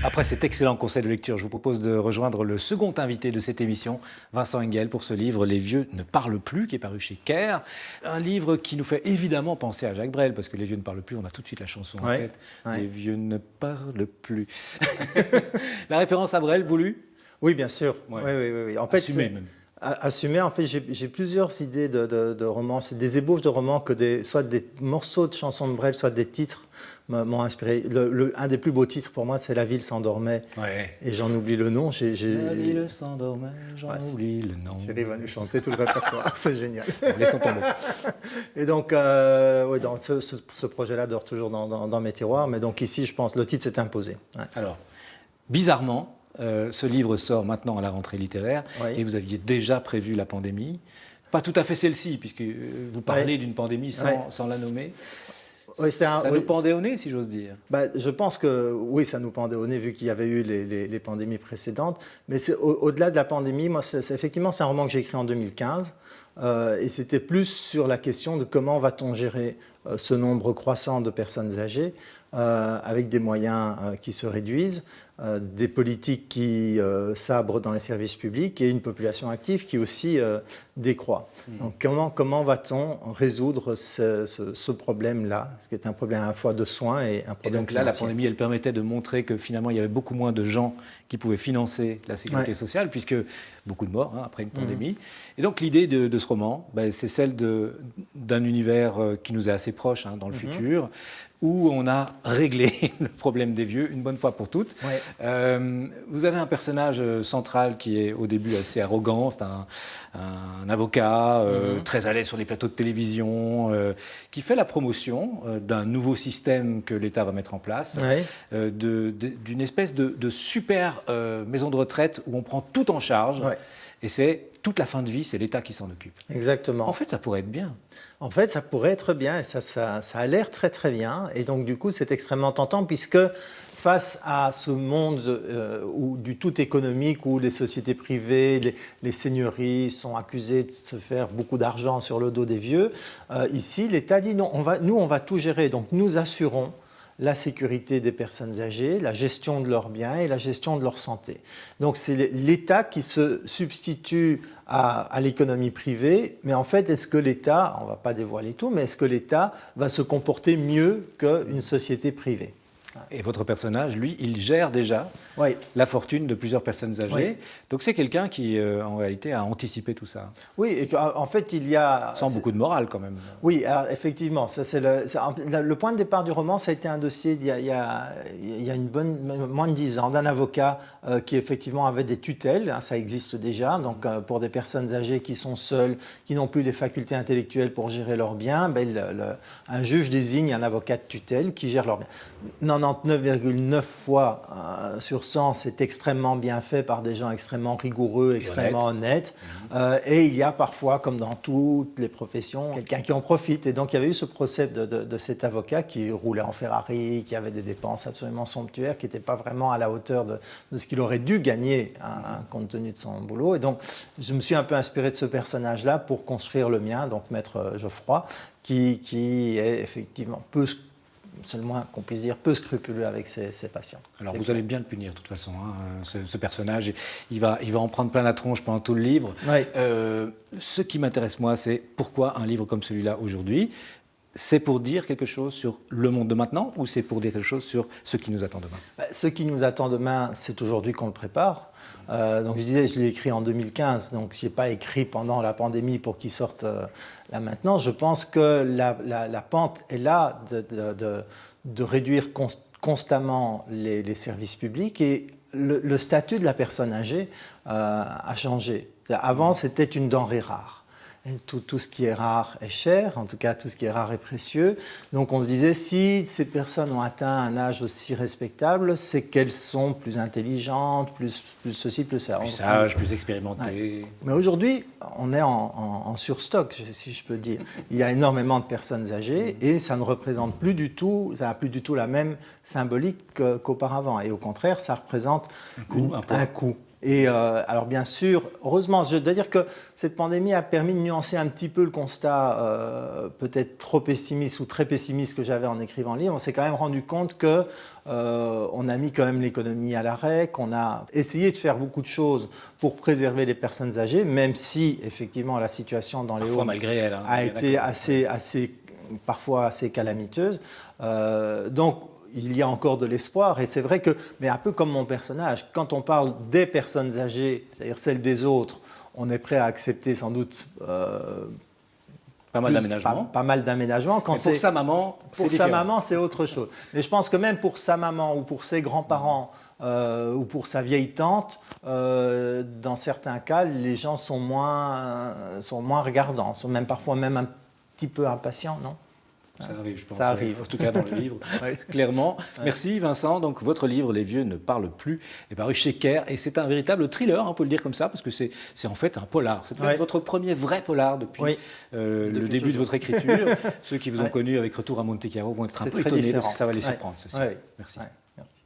Après cet excellent conseil de lecture, je vous propose de rejoindre le second invité de cette émission, Vincent Engel, pour ce livre « Les vieux ne parlent plus » qui est paru chez Caire. Un livre qui nous fait évidemment penser à Jacques Brel, parce que les vieux ne parlent plus, on a tout de suite la chanson en tête. Les vieux ne parlent plus. La référence à Brel voulue? Oui, bien sûr. Ouais. Oui. En fait, assumé même. Assumé, en fait, j'ai plusieurs idées de romans. C'est des ébauches de romans que soit des morceaux de chansons de Brel, soit des titres m'ont inspiré. Un des plus beaux titres pour moi, c'est La ville s'endormait. Ouais. Et j'en oublie le nom. La ville s'endormait, j'en oublie le nom. Thierry va nous chanter tout le répertoire. C'est génial. Bon, laissons tomber. Et donc, donc ce projet-là dort toujours dans mes tiroirs. Mais donc ici, je pense, le titre s'est imposé. Ouais. Alors, bizarrement, ce livre sort maintenant à la rentrée littéraire et vous aviez déjà prévu la pandémie. Pas tout à fait celle-ci, puisque vous parlez d'une pandémie sans la nommer. Oui, ça nous pendait au nez, si j'ose dire. Je pense que oui, ça nous pendait au nez vu qu'il y avait eu les pandémies précédentes. Mais au-delà de la pandémie, moi, effectivement, c'est un roman que j'ai écrit en 2015. Et c'était plus sur la question de comment va-t-on gérer ce nombre croissant de personnes âgées avec des moyens qui se réduisent, des politiques qui sabrent dans les services publics et une population active qui aussi décroît. Donc comment va-t-on résoudre ce problème-là, ce qui est un problème à la fois de soins et un problème donc là, la financier. pandémie, elle permettait de montrer que finalement, il y avait beaucoup moins de gens qui pouvaient financer la sécurité sociale, puisque beaucoup de morts après une pandémie. Et donc l'idée de ce roman, c'est celle d'un univers qui nous est assez proche dans le futur, où on a réglé le problème des vieux une bonne fois pour toutes. Vous avez un personnage central qui est au début assez arrogant, c'est un avocat très à l'aise sur les plateaux de télévision, qui fait la promotion d'un nouveau système que l'État va mettre en place, d'une espèce de super maison de retraite où on prend tout en charge, et c'est toute la fin de vie, c'est l'État qui s'en occupe. Exactement. En fait, ça pourrait être bien. En fait, ça pourrait être bien, et ça a l'air très très bien. Et donc, du coup, c'est extrêmement tentant, puisque face à ce monde du tout économique, où les sociétés privées, les seigneuries sont accusées de se faire beaucoup d'argent sur le dos des vieux, ici, l'État dit non, on va tout gérer. Donc, nous assurons la sécurité des personnes âgées, la gestion de leurs biens et la gestion de leur santé. Donc c'est l'État qui se substitue à l'économie privée, mais en fait, est-ce que l'État, on ne va pas dévoiler tout, mais est-ce que l'État va se comporter mieux qu'une société privée ? Et votre personnage, lui, il gère déjà la fortune de plusieurs personnes âgées. Donc c'est quelqu'un qui, en réalité, a anticipé tout ça. Oui, et en fait, il y a... Sans beaucoup de morale, quand même. Oui, alors, effectivement. Ça, le point de départ du roman, ça a été un dossier il y a moins de 10 ans, d'un avocat qui, effectivement, avait des tutelles. Ça existe déjà. Donc, pour des personnes âgées qui sont seules, qui n'ont plus les facultés intellectuelles pour gérer leurs biens, un juge désigne un avocat de tutelle qui gère leurs biens. 99,9 fois sur 100, c'est extrêmement bien fait par des gens extrêmement rigoureux, extrêmement honnêtes. Et il y a parfois, comme dans toutes les professions, quelqu'un qui en profite. Et donc, il y avait eu ce procès de cet avocat qui roulait en Ferrari, qui avait des dépenses absolument somptuaires, qui n'étaient pas vraiment à la hauteur de ce qu'il aurait dû gagner compte tenu de son boulot. Et donc, je me suis un peu inspiré de ce personnage-là pour construire le mien, donc Maître Geoffroy, qui est effectivement c'est le moins qu'on puisse dire, peu scrupuleux avec ses patients. Alors vous allez bien le punir de toute façon, ce personnage, il va en prendre plein la tronche pendant tout le livre. Ce qui m'intéresse moi, c'est pourquoi un livre comme celui-là aujourd'hui? C'est pour dire quelque chose sur le monde de maintenant ou c'est pour dire quelque chose sur ce qui nous attend demain? Ce qui nous attend demain, c'est aujourd'hui qu'on le prépare. Donc je disais, je l'ai écrit en 2015, donc je n'ai pas écrit pendant la pandémie pour qu'il sorte là maintenant. Je pense que la pente est là de réduire constamment les services publics et le statut de la personne âgée a changé. Avant, c'était une denrée rare. Tout ce qui est rare est cher, en tout cas tout ce qui est rare est précieux. Donc on se disait, si ces personnes ont atteint un âge aussi respectable, c'est qu'elles sont plus intelligentes, plus ceci, plus ça. Plus sages, plus expérimentées. Mais aujourd'hui, on est en surstock, si je peux dire. Il y a énormément de personnes âgées et ça ne représente plus du tout, ça n'a plus du tout la même symbolique qu'auparavant. Et au contraire, ça représente un coût. Et alors bien sûr, heureusement, je dois dire que cette pandémie a permis de nuancer un petit peu le constat peut-être trop pessimiste ou très pessimiste que j'avais en écrivant le livre. On s'est quand même rendu compte que on a mis quand même l'économie à l'arrêt, qu'on a essayé de faire beaucoup de choses pour préserver les personnes âgées, même si effectivement la situation dans les Parfois Hauts malgré elle, hein, a été parfois assez calamiteuse. Donc il y a encore de l'espoir, et c'est vrai que, mais un peu comme mon personnage, quand on parle des personnes âgées, c'est-à-dire celles des autres, on est prêt à accepter sans doute pas mal d'aménagements. Pas mal d'aménagements. Pour sa maman, pour sa maman, c'est autre chose. Mais je pense que même pour sa maman ou pour ses grands-parents ou pour sa vieille tante, dans certains cas, les gens sont moins regardants, sont même parfois même un petit peu impatients, non ? Ça arrive, je pense. Ça arrive. En tout cas, dans le livre, clairement. Merci Vincent. Donc, votre livre, Les vieux ne parlent plus, est paru chez Kerr. Et c'est un véritable thriller, on peut le dire comme ça, parce que c'est en fait un polar. C'est peut-être votre premier vrai polar depuis le début de votre écriture. Ceux qui vous ont connu avec Retour à Monte Carlo vont être un peu étonnés parce que ça va les surprendre, ceci. Merci. Merci.